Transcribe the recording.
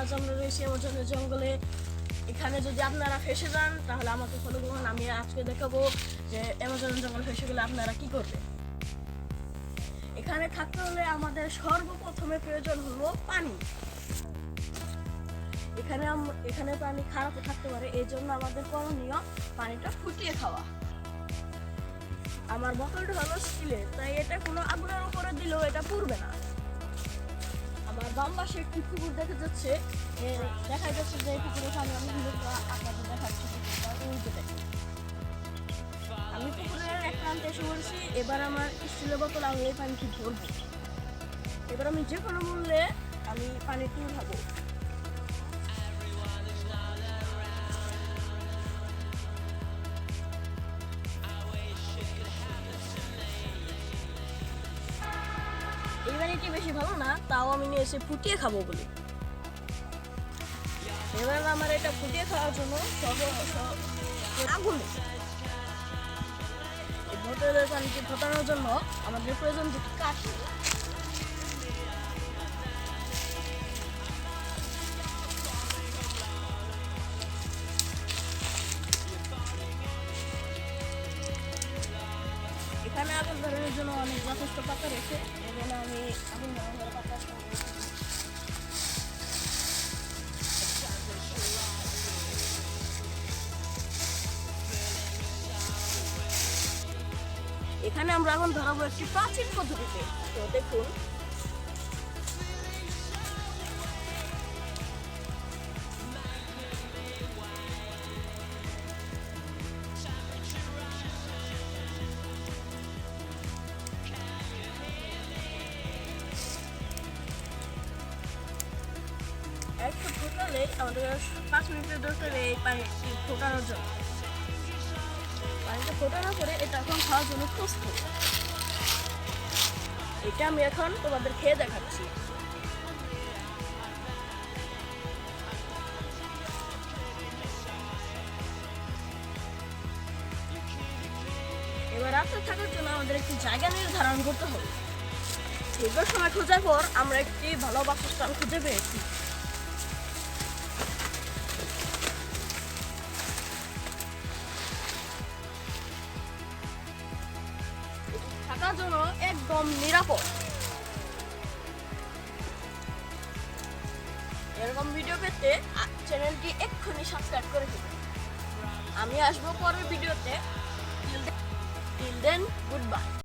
আজ আমরা রয়েছি অ্যামাজনের জঙ্গলে। এখানে যদি আপনারা ফেসে যান তাহলে আমাকে ফলো করুন। আমি আজকে দেখাবো যে অ্যামাজনের জঙ্গলে ফেসে গেলে আপনারা কি করবেন। এখানে থাকতে হলে আমাদের সর্বপ্রথমে প্রয়োজন হলো পানি। এখানে পানি খারাপও থাকতে পারে, এই জন্য আমাদের করণীয় পানিটা ফুটিয়ে খাওয়া। আমার বোতলটা হলো স্টিলের, তাই এটা কোনো আগুনের উপরে দিলেও এটা পুড়বে না। আমার বাম পাশে একটি পুকুর দেখা যাচ্ছে যে এই পুকুরে পানি আমি আপনাদের দেখাচ্ছি। আমি পুকুরের এক প্রান্তে এসে পড়েছি। এবার আমার স্টিলের বোতল আমি এই পানিটি ধরবো। এবার আমি যে কোনো মূল্যে আমি পানিটি উঠাবো। এই পানিটি বেশি ভালো না, তাও আমি নিয়ে এসে ফুটিয়ে খাবো বলে। এবার আমার এটা ফুটিয়ে খাওয়ার জন্য আগুন বোতলের পানিটি ফোটানোর জন্য আমাদের প্রয়োজন দুটি কাঠি। এখানে আগুন ধরানোর জন্য অনেক যথেষ্ট পাতা রয়েছে, এই জন্য আমি আগুন ধরানোর পাতা এখানে আমরা এখন ধরাবো একটি প্রাচীন পদ্ধতিতে। তো দেখুন, একটু ফোটালে আমাদের 5 মিনিটের দরকার এই পানিটি ফোটানোর জন্য। পানিটা ফোটানোর পরে এটা এখন খাওয়ার জন্য প্রস্তুত। এটা আমি এখন তোমাদের খেয়ে দেখাচ্ছি। এবার রাত্রে থাকার জন্য আমাদের একটি জায়গা নির্ধারণ করতে হবে। দীর্ঘ সময় খোঁজার পর আমরা একটি ভালো বাসস্থান খুঁজে পেয়েছি। থাকার জন্য একদম নিরাপদ। এরকম ভিডিও পেতে চ্যানেলটি এক্ষুনি সাবস্ক্রাইব করে দিন। আমি আসবো পরের ভিডিওতে। Till then, good bye.